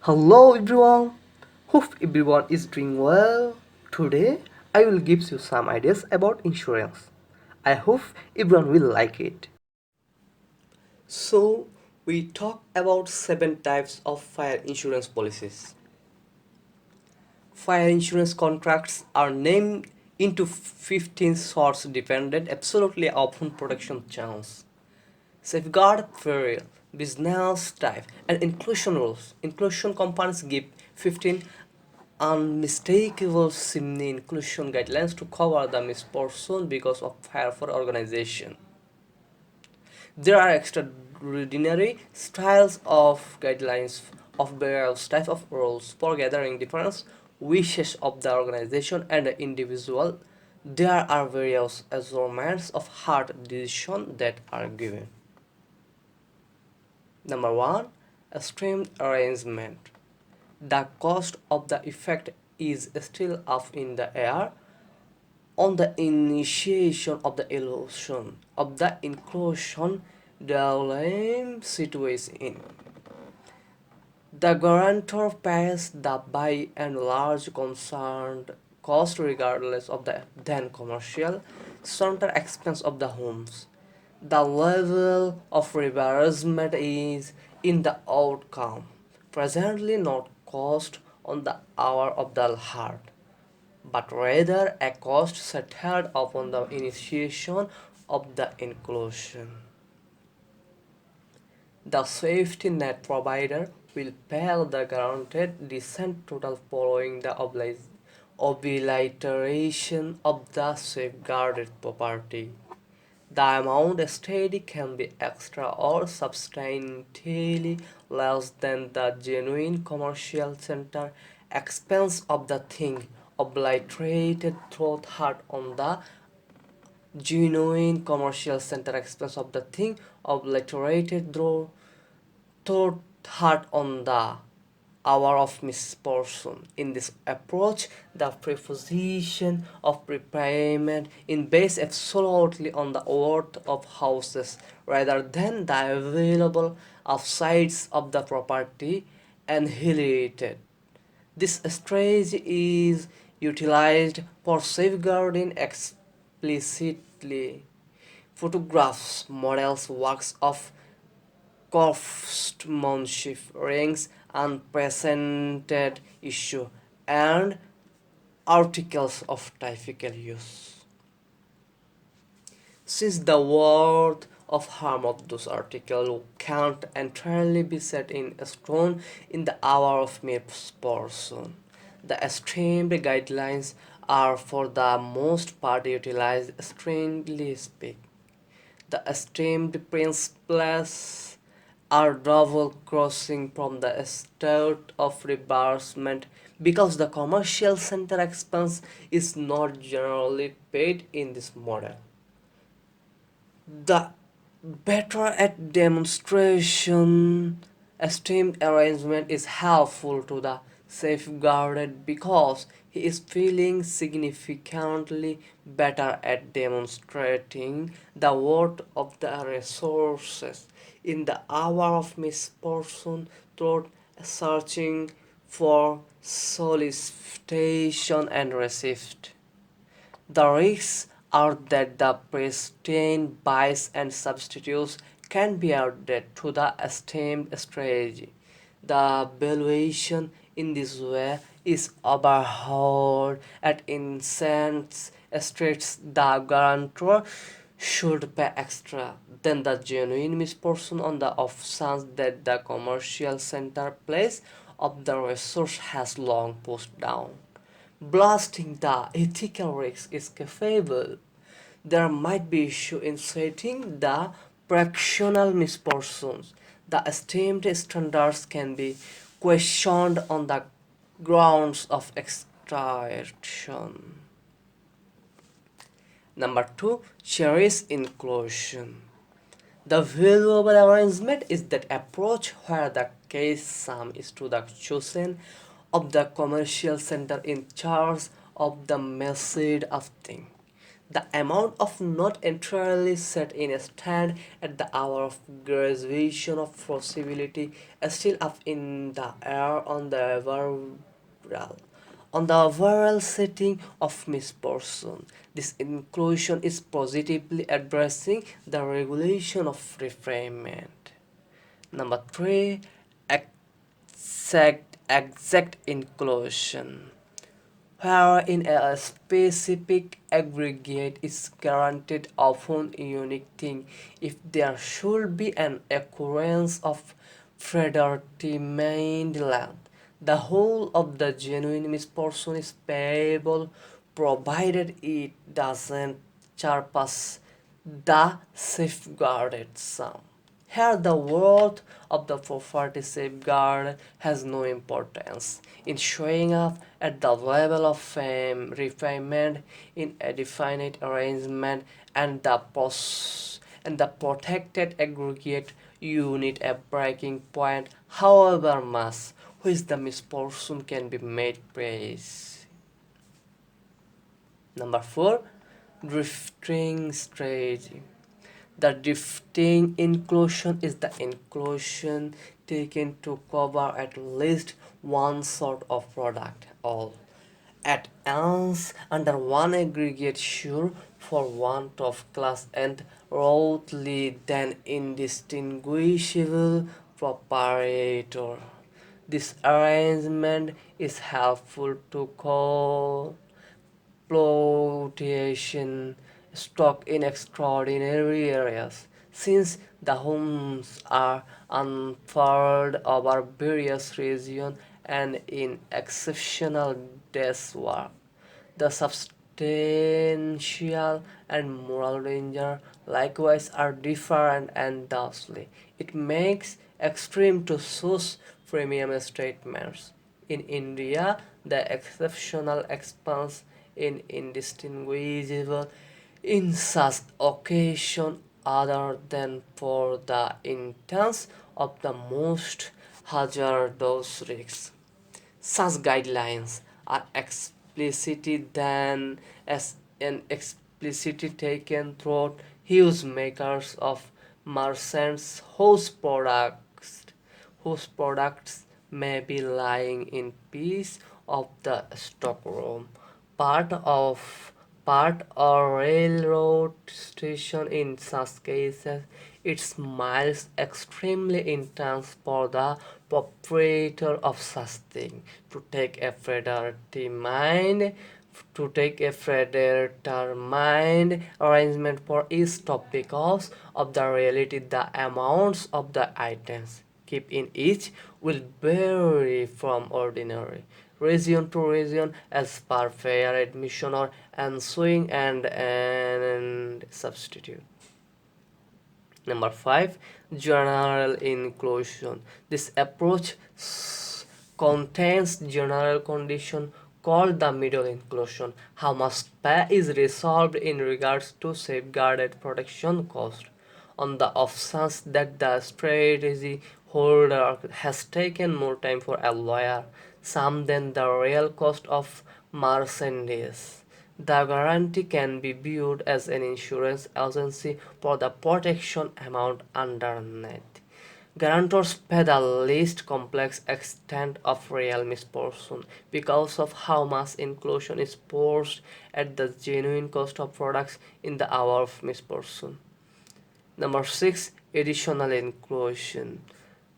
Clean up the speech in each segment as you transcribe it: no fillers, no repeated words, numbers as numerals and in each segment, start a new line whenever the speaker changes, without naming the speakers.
Hello everyone. Hope everyone is doing well. Today I will give you some ideas about insurance. I hope everyone will like it. So we talk about 7 types of fire insurance policies. Fire insurance contracts are named into 15 sorts dependent absolutely upon protection channels. Safeguard peril, business type, and inclusion rules. Inclusion companies give 15 unmistakable SIMNI inclusion guidelines to cover the misfortune because of fire for organization. There are extraordinary styles of guidelines of various types of rules for gathering different wishes of the organization and the individual. There are various assortments of hard decisions that are given. Number one, a streamed arrangement. The cost of the effect is still up in the air on the initiation of the illusion of the inclusion the lame situation in. The guarantor pays the by and large concerned cost regardless of the then commercial center expense of the homes. The level of reimbursement is in the outcome, presently not cost on the hour of the heart, but rather a cost settled upon the initiation of the inclusion. The safety net provider will pay the guaranteed descent total following the obliteration of the safeguarded property. The amount stated can be extra or substantially less than the genuine commercial center expense of the thing obliterated through third on the genuine commercial center expense of the thing obliterated through third on the hour of misfortune. In this approach, the preposition of prepayment is based absolutely on the worth of houses rather than the available of sites of the property annihilated. This strategy is utilized for safeguarding explicitly photographs, models, works of craftsmanship, rings, and presented issue, and articles of typical use. Since the worth of harm of those articles can't entirely be set in stone in the hour of misfortune, the esteemed guidelines are for the most part utilized strictly speak. The esteemed principles are double crossing from the state of reimbursement because the commercial center expense is not generally paid in this model. The better at demonstration esteemed arrangement is helpful to the safeguarded because he is feeling significantly better at demonstrating the worth of the resources in the hour of misfortune through searching for solicitation and receipt. The risks are that the pristine buys and substitutes can be added to the esteemed strategy. The valuation in this way is overhauled at instance states the guarantor should pay extra than the genuine misfortune on the off chance that the commercial center place of the resource has long pushed down. Blasting the ethical risk is capable. There might be issue in setting the fractional misfortunes. The esteemed standards can be questioned on the grounds of extraction. Number two, cherish inclusion. The valuable arrangement is that approach where the case sum is to the chosen of the commercial center in charge of the message of thing. The amount of not entirely set in a stand at the hour of graduation of possibility is still up in the air on the overall setting of misperception. This inclusion is positively addressing the regulation of refinement. Number three, exact inclusion, wherein a specific aggregate is guaranteed often a unique thing. If there should be an occurrence of predetermined length, the whole of the genuine misperception is payable provided it doesn't surpass the safeguarded sum. Here, the worth of the property safeguard has no importance in showing up at the level of refinement in a definite arrangement, and the protected aggregate unit a breaking point, however much, which the misperception can be made praise. Number four, drifting strategy. The drifting inclusion is the inclusion taken to cover at least one sort of product, all at once under one aggregate sure for want of class and roughly then indistinguishable proprietor. This arrangement is helpful to call exploitation stock in extraordinary areas, since the homes are unfurled over various regions and in exceptional day's work. The substantial and moral danger likewise are different, and thusly it makes extreme to choose premium statements. In India, the exceptional expanse in indistinguishable in such occasion other than for the intents of the most hazardous risks. Such guidelines are explicitly then as an explicitly taken through huge makers of merchants whose products may be lying in piece of the stockroom, part of part or railroad station. In such cases, it smiles extremely intense for the proprietor of such thing to take a predetermined arrangement for each stop because of the reality the amounts of the items keep in each will vary from ordinary region to region as per fair admission or ensuing and substitute. Number five, general inclusion. This approach contains general condition called the middle inclusion. How much pay is resolved in regards to safeguarded protection cost. On the off chance that the strategy holder has taken more time for a lawyer sum than the real cost of merchandise, the guarantee can be viewed as an insurance agency for the protection amount underneath. Guarantors pay the least complex extent of real misfortune because of how much inclusion is forced at the genuine cost of products in the hour of misfortune. Number six, additional inclusion.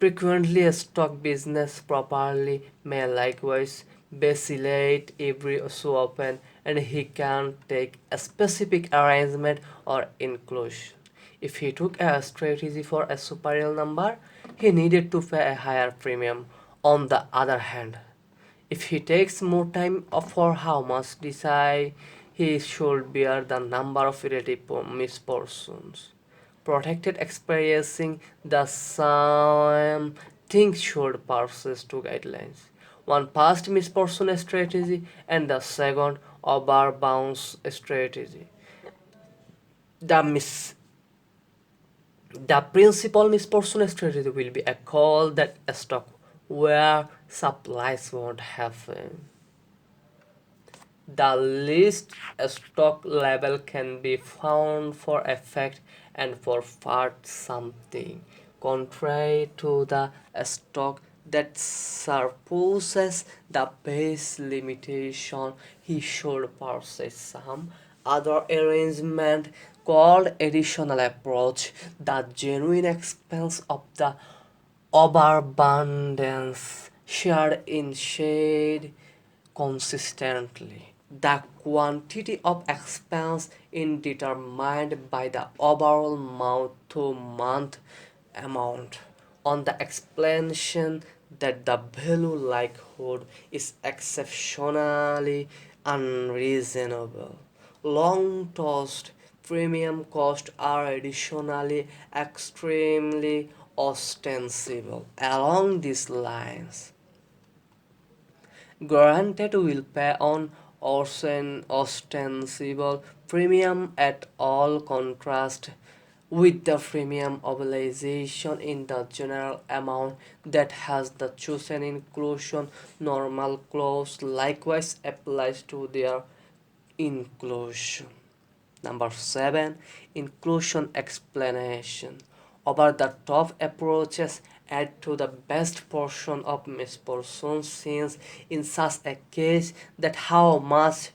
Frequently, a stock business properly may likewise vacillate every so often, and he can take a specific arrangement or inclusion. If he took a strategy for a superior number, he needed to pay a higher premium. On the other hand, if he takes more time for how much decide, he should bear the number of relative misfortunes. Protected experiencing the same thing should persist two guidelines. One past misfortune strategy and the second overbounce strategy. The mis the principal misfortune strategy will be a call that a stock where supplies won't happen. The least stock level can be found for effect and for part something contrary to the stock that surpasses the base limitation. He should possess some other arrangement called additional approach. The genuine expense of the overabundance shared in shade consistently. The quantity of expense is determined by the overall month-to-month amount on the explanation that the value likelihood is exceptionally unreasonable. Long tossed premium costs are additionally extremely ostensible. Along these lines, granted will pay on ostensible premium at all contrast with the premium obligation in the general amount that has the chosen inclusion normal clause likewise applies to their inclusion. Number 7. Inclusion explanation. Over the top approaches add to the best portion of misportion since in such a case that how much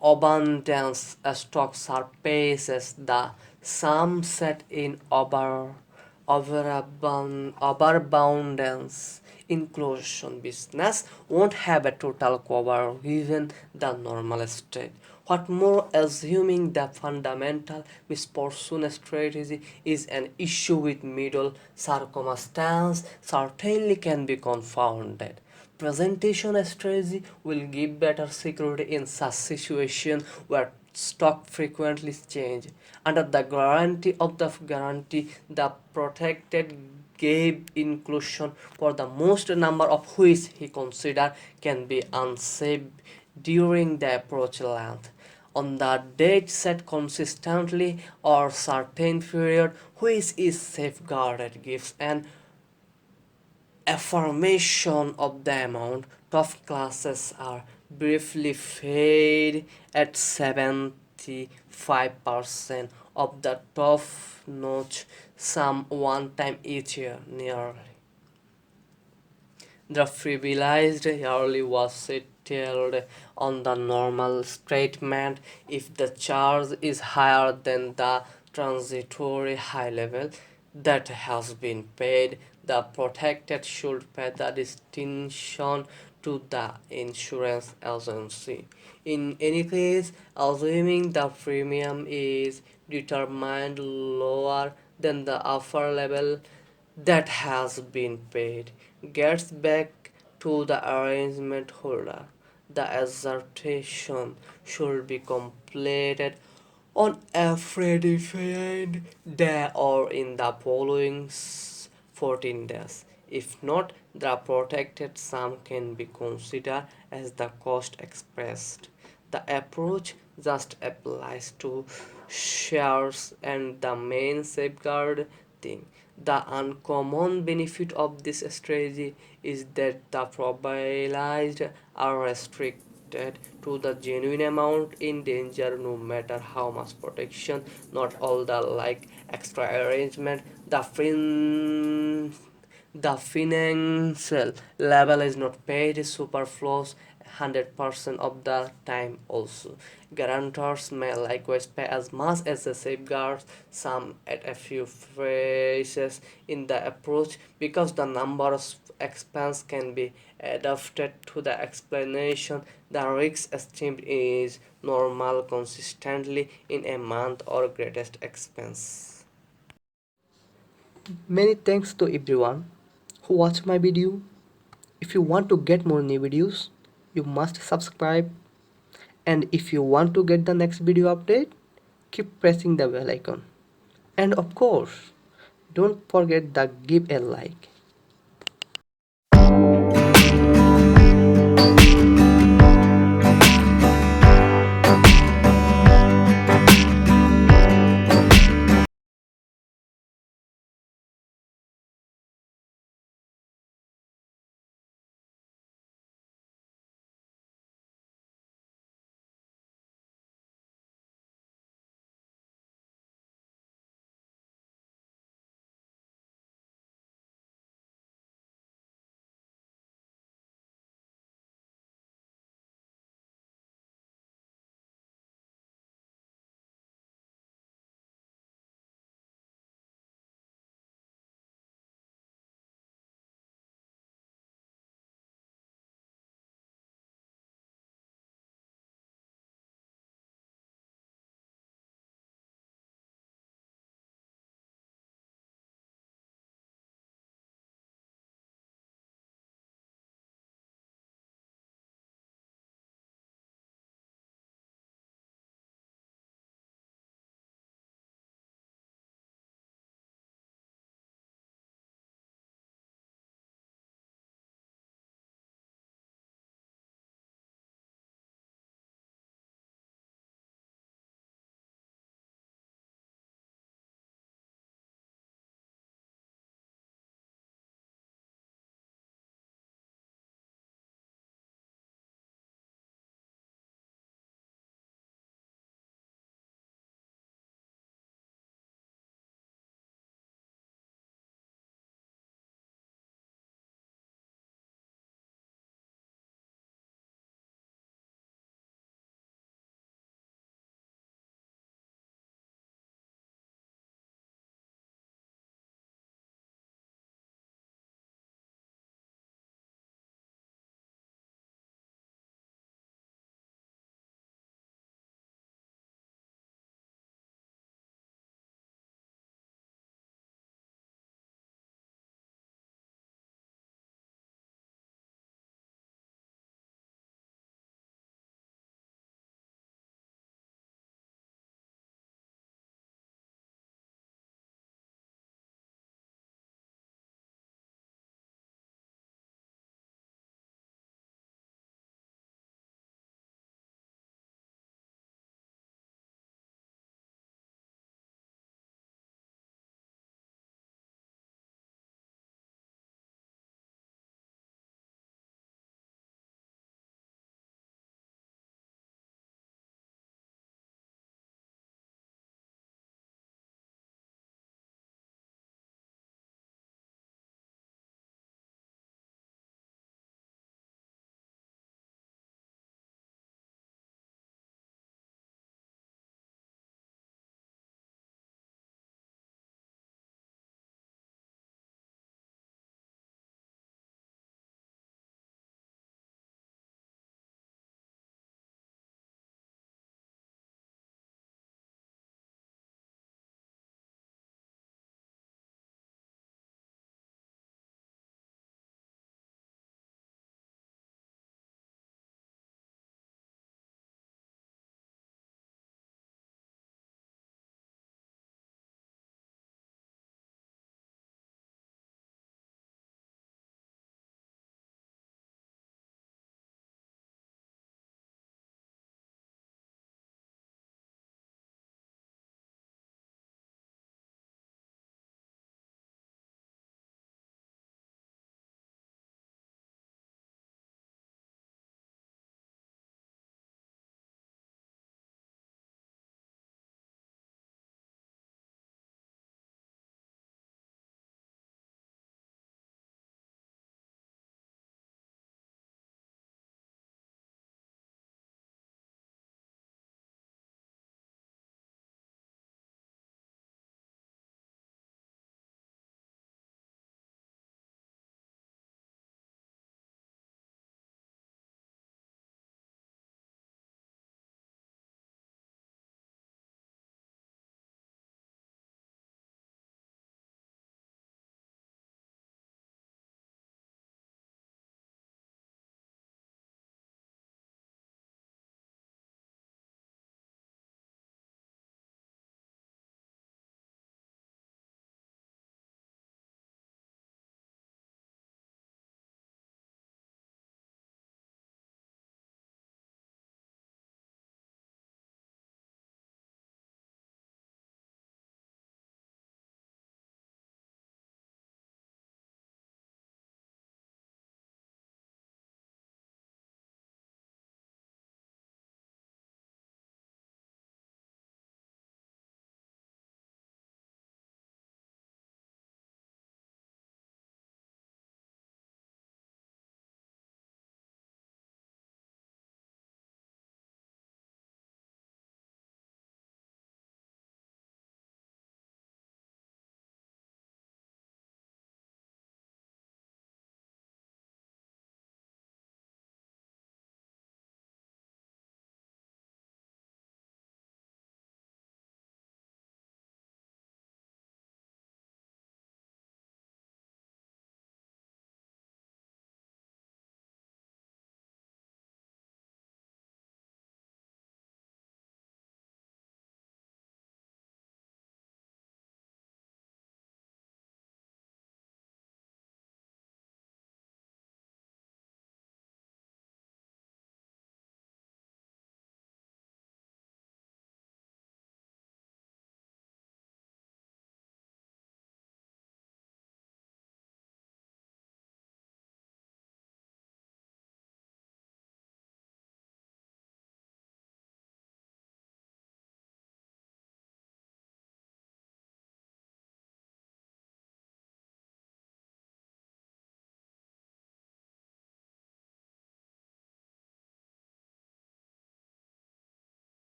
abundance stock surpasses the sum set in overabundance. Inclusion business won't have a total cover given the normal state. What more, assuming the fundamental misfortune strategy is an issue with middle circumstance, certainly can be confounded. Presentation strategy will give better security in such situation where stock frequently change. Under the guarantee of the guarantee, the protected gave inclusion for the most number of which he considered can be unsafe during the approach length. On the date set consistently or certain period which is safeguarded gives an affirmation of the amount. Top classes are briefly paid at 75% of the top notch sum one time each year nearly. The privileged yearly was settled on the normal statement. If the charge is higher than the transitory high level that has been paid, the protected should pay the distinction to the insurance agency. In any case, assuming the premium is determined lower than the upper level that has been paid gets back to the arrangement holder. The assertion should be completed on a predefined day or in the following 14 days. If not, the protected sum can be considered as the cost expressed. The approach just applies to shares and the main safeguard thing. The uncommon benefit of this strategy is that the probabilities are restricted to the genuine amount in danger no matter how much protection, not all the like extra arrangement. The financial level is not paid superfluous 100% of the time also. Guarantors may likewise pay as much as the safeguards, some at a few phrases in the approach because the number of expense can be adapted to the explanation. The risk esteemed is normal consistently in a month or greatest expense. Many thanks to everyone who watched my video. If you want to get more new videos, you must subscribe. And if you want to get the next video update, keep pressing the bell icon. And of course, don't forget to give a like.